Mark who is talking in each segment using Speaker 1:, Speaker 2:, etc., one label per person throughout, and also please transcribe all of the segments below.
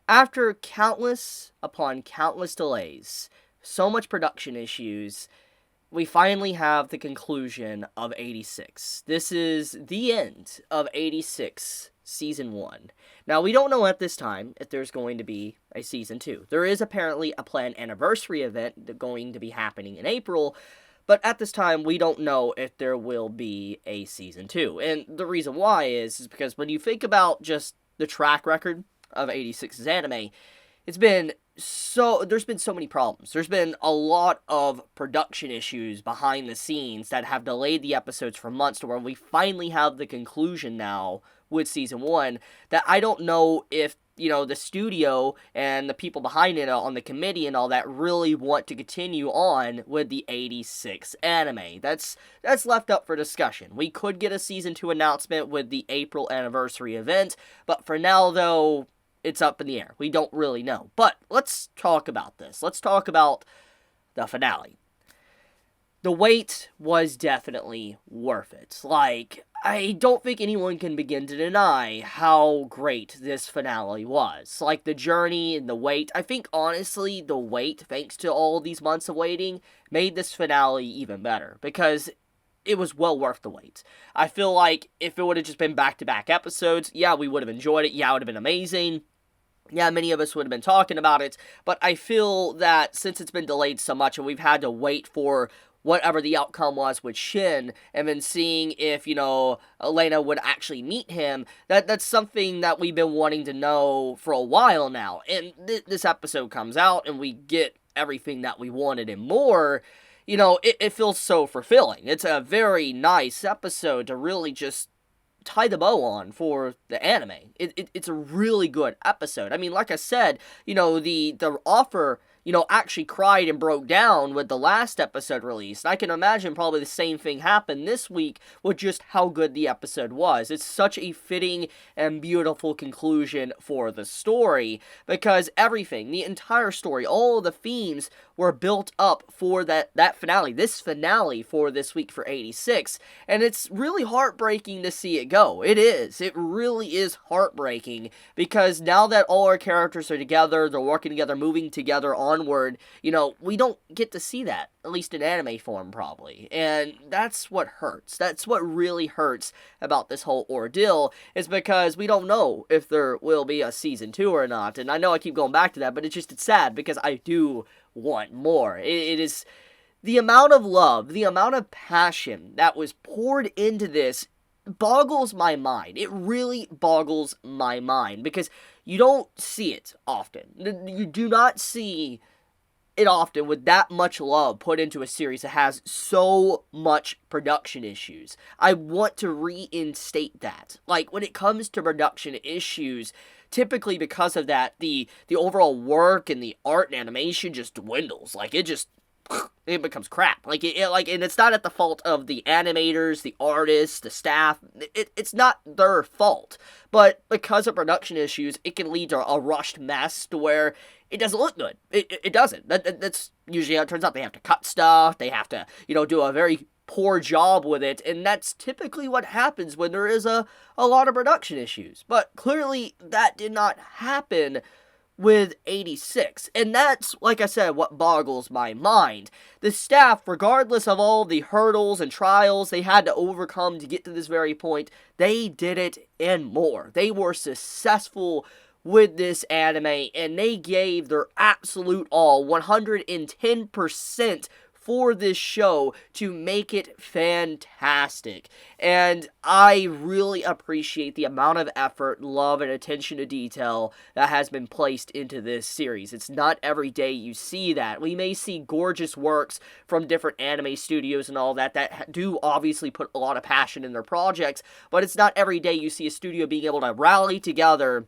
Speaker 1: After countless upon countless delays, so much production issues, we finally have the conclusion of 86. This is the end of 86 Season 1. Now, we don't know at this time if there's going to be a Season 2. There is apparently a planned anniversary event going to be happening in April, but at this time, we don't know if there will be a Season 2. And the reason why is because when you think about just the track record of 86's anime, there's been so many problems. There's been a lot of production issues behind the scenes that have delayed the episodes for months to where we finally have the conclusion now with Season 1 that I don't know if, the studio and the people behind it on the committee and all that really want to continue on with the 86 anime. That's left up for discussion. We could get a Season 2 announcement with the April anniversary event, but for now, though, it's up in the air. We don't really know. But let's talk about this. Let's talk about the finale. The wait was definitely worth it. I don't think anyone can begin to deny how great this finale was. The journey and the wait. I think, honestly, the wait, thanks to all these months of waiting, made this finale even better. Because it was well worth the wait. I feel like if it would have just been back-to-back episodes, yeah, we would have enjoyed it. Yeah, it would have been amazing. Yeah, many of us would have been talking about it. But I feel that since it's been delayed so much and we've had to wait for whatever the outcome was with Shin, and then seeing if, Lena would actually meet him, that's something that we've been wanting to know for a while now. And this episode comes out, and we get everything that we wanted and more. It feels so fulfilling. It's a very nice episode to really just tie the bow on for the anime. It's a really good episode. I mean, like I said, the offer, actually cried and broke down with the last episode released. I can imagine probably the same thing happened this week with just how good the episode was. It's such a fitting and beautiful conclusion for the story because everything, the entire story, all of the themes were built up for that finale, this finale for this week for 86, and it's really heartbreaking to see it go. It is. It really is heartbreaking because now that all our characters are together, they're working together, moving together onward, we don't get to see that, at least in anime form probably, and that's what hurts. That's what really hurts about this whole ordeal, is because we don't know if there will be a Season 2 or not, and I know I keep going back to that, but it's sad because I do want more. It is the amount of love, the amount of passion that was poured into this boggles my mind. It really boggles my mind because you don't see it often. You do not see it often with that much love put into a series that has so much production issues. I want to reinstate that. When it comes to production issues, typically because of that, the overall work and the art and animation just dwindles. It becomes crap. And it's not at the fault of the animators, the artists, the staff. It's not their fault. But because of production issues, it can lead to a rushed mess to where it doesn't look good. It doesn't. That's usually how it turns out. They have to cut stuff. They have to, do a very poor job with it. And that's typically what happens when there is a lot of production issues. But clearly that did not happen with 86. And that's, like I said, what boggles my mind. The staff, regardless of all the hurdles and trials they had to overcome to get to this very point, they did it and more. They were successful with this anime, and they gave their absolute all, 110%, for this show to make it fantastic. And I really appreciate the amount of effort, love, and attention to detail that has been placed into this series. It's not every day you see that. We may see gorgeous works from different anime studios and all that do obviously put a lot of passion in their projects, but it's not every day you see a studio being able to rally together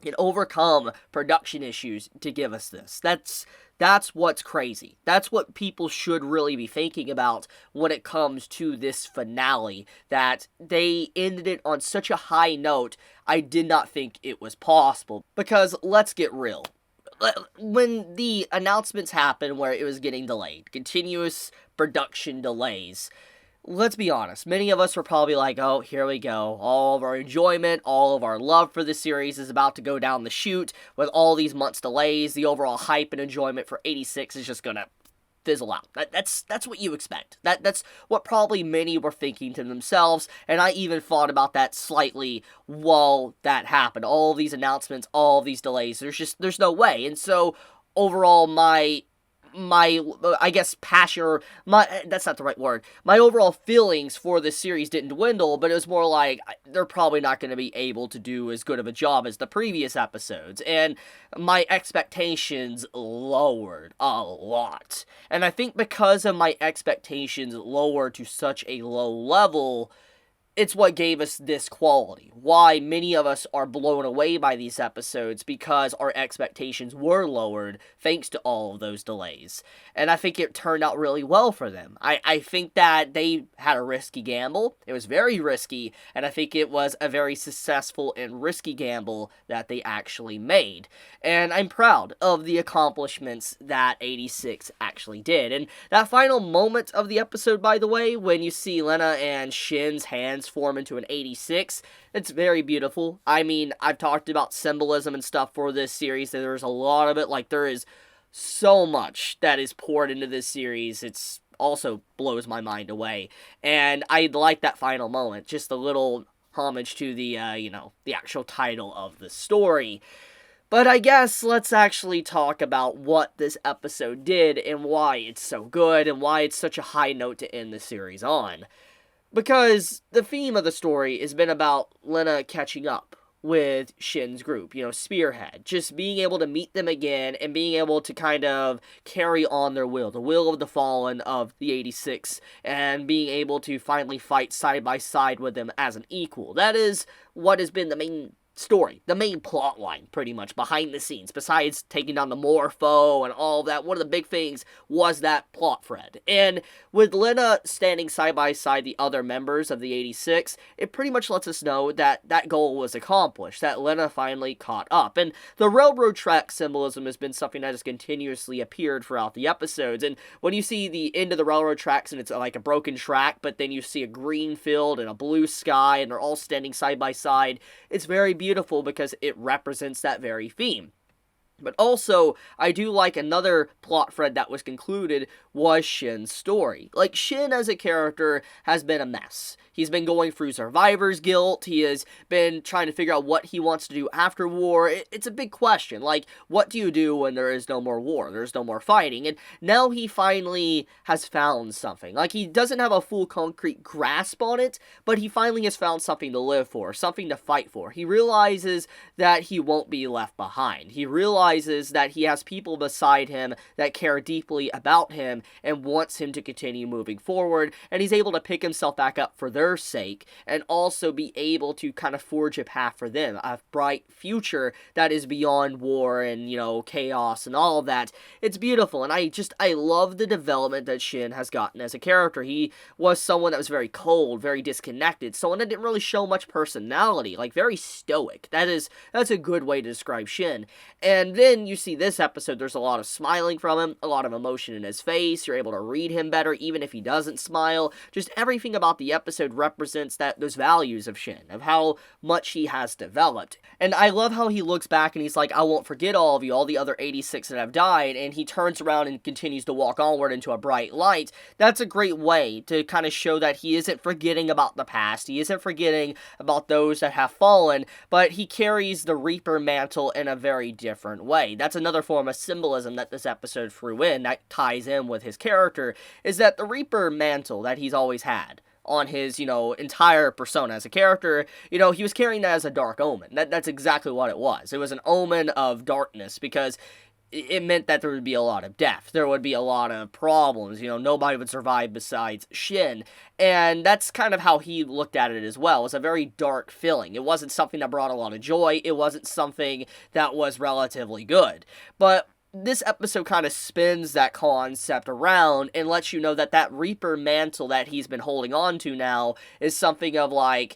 Speaker 1: and overcome production issues to give us this. That's what's crazy. That's what people should really be thinking about when it comes to this finale, that they ended it on such a high note. I did not think it was possible, because let's get real. When the announcements happened where it was getting delayed, continuous production delays, let's be honest, many of us were probably like, oh, here we go. All of our enjoyment, all of our love for the series is about to go down the chute with all these months delays. The overall hype and enjoyment for 86 is just gonna fizzle out. That's what you expect. That's what probably many were thinking to themselves, and I even thought about that slightly while that happened. All these announcements, all these delays, there's no way. And so overall my I guess passion, or that's not the right word. My overall feelings for this series didn't dwindle, but it was more like they're probably not going to be able to do as good of a job as the previous episodes, and my expectations lowered a lot. And I think because of my expectations lowered to such a low level, it's what gave us this quality. Why many of us are blown away by these episodes, because our expectations were lowered thanks to all of those delays. And I think it turned out really well for them. I think that they had a risky gamble. It was very risky, and I think it was a very successful and risky gamble that they actually made. And I'm proud of the accomplishments that 86 actually did. And that final moment of the episode, by the way, when you see Lena and Shin's hands form into an 86, it's very beautiful. I mean, I've talked about symbolism and stuff for this series, and there's a lot of it. Like, there is so much that is poured into this series. It's also blows my mind away. And I like that final moment, just a little homage to the actual title of the story. But I guess let's actually talk about what this episode did and why it's so good and why it's such a high note to end the series on. Because the theme of the story has been about Lena catching up with Shin's group, Spearhead. Just being able to meet them again and being able to kind of carry on their will, the will of the fallen of the 86, and being able to finally fight side by side with them as an equal. That is what has been the main story, the main plot line, pretty much, behind the scenes. Besides taking down the Morpho and all of that, one of the big things was that plot thread. And with Lena standing side by side the other members of the 86, it pretty much lets us know that that goal was accomplished, that Lena finally caught up. And the railroad track symbolism has been something that has continuously appeared throughout the episodes. And when you see the end of the railroad tracks and it's like a broken track, but then you see a green field and a blue sky and they're all standing side by side, it's very beautiful because it represents that very theme. But also, I do like another plot thread that was concluded was Shin's story. Like, Shin as a character has been a mess. He's been going through survivor's guilt. He has been trying to figure out what he wants to do after war. It's a big question. Like, what do you do when there is no more war? There's no more fighting. And now he finally has found something. Like, he doesn't have a full concrete grasp on it, but he finally has found something to live for, something to fight for. He realizes that he won't be left behind. He realizes that he has people beside him that care deeply about him and wants him to continue moving forward, and he's able to pick himself back up for their sake and also be able to kind of forge a path for them, a bright future that is beyond war and, chaos and all of that. It's beautiful, and I love the development that Shin has gotten as a character. He was someone that was very cold, very disconnected, someone that didn't really show much personality, like very stoic. That's a good way to describe Shin. And then you see this episode, there's a lot of smiling from him, a lot of emotion in his face. You're able to read him better even if he doesn't smile. Just everything about the episode represents those values of Shin, of how much he has developed. And I love how he looks back and he's like, I won't forget all of you, all the other 86 that have died, and he turns around and continues to walk onward into a bright light. That's a great way to kind of show that he isn't forgetting about the past, he isn't forgetting about those that have fallen, but he carries the Reaper mantle in a very different way. That's another form of symbolism that this episode threw in, that ties in with his character, is that the Reaper mantle that he's always had on his, entire persona as a character, he was carrying that as a dark omen. That's exactly what it was. It was an omen of darkness because it meant that there would be a lot of death. There would be a lot of problems. Nobody would survive besides Shin. And that's kind of how he looked at it as well. It was a very dark feeling. It wasn't something that brought a lot of joy. It wasn't something that was relatively good. But this episode kind of spins that concept around and lets you know that Reaper mantle that he's been holding on to now is something of like,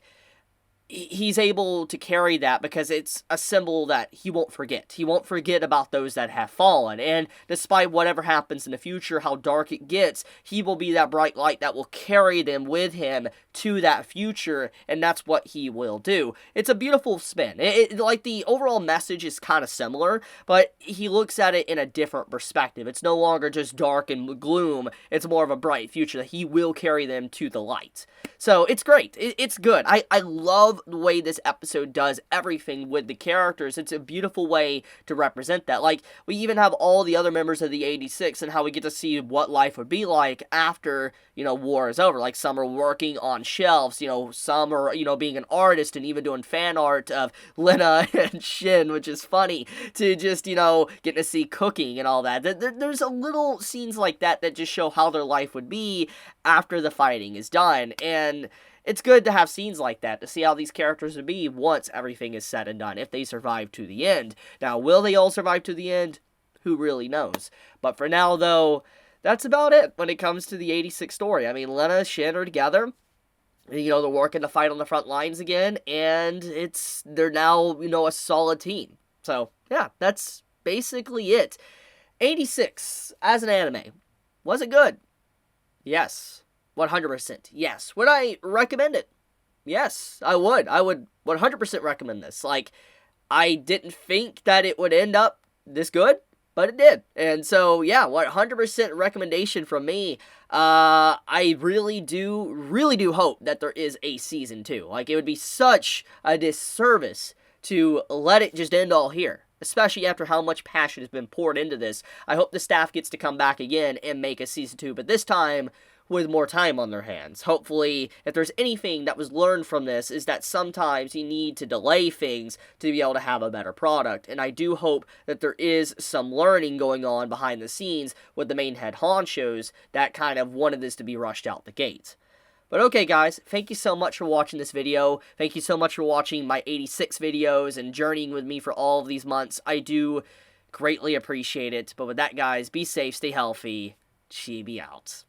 Speaker 1: he's able to carry that because it's a symbol that he won't forget. He won't forget about those that have fallen. And despite whatever happens in the future, how dark it gets, he will be that bright light that will carry them with him to that future, and that's what he will do. It's a beautiful spin. Like, the overall message is kind of similar, but he looks at it in a different perspective. It's no longer just dark and gloom. It's more of a bright future that he will carry them to the light. So, it's great. It's good. I love the way this episode does everything with the characters. It's a beautiful way to represent that. Like, we even have all the other members of the 86 and how we get to see what life would be like after, war is over. Like, some are working on shelves, some are, being an artist and even doing fan art of Lena and Shin, which is funny, to just, getting to see cooking and all that. There's a little scenes like that that just show how their life would be after the fighting is done, and it's good to have scenes like that, to see how these characters would be once everything is said and done, if they survive to the end. Now, will they all survive to the end? Who really knows? But for now, though, that's about it when it comes to the 86 story. I mean, Lena and Shin are together. They're working to fight on the front lines again, and they're now, a solid team. So, yeah, that's basically it. 86, as an anime, was it good? Yes. 100%. Yes. Would I recommend it? Yes, I would. I would 100% recommend this. Like, I didn't think that it would end up this good, but it did. And so, yeah, 100% recommendation from me. I really do hope that there is a season 2. Like, it would be such a disservice to let it just end all here, especially after how much passion has been poured into this. I hope the staff gets to come back again and make a season 2, but this time with more time on their hands. Hopefully, if there's anything that was learned from this, is that sometimes you need to delay things to be able to have a better product. And I do hope that there is some learning going on behind the scenes with the main head honchos that kind of wanted this to be rushed out the gate. But okay, guys, thank you so much for watching this video. Thank you so much for watching my 86 videos and journeying with me for all of these months. I do greatly appreciate it. But with that, guys, be safe, stay healthy. Chibi out.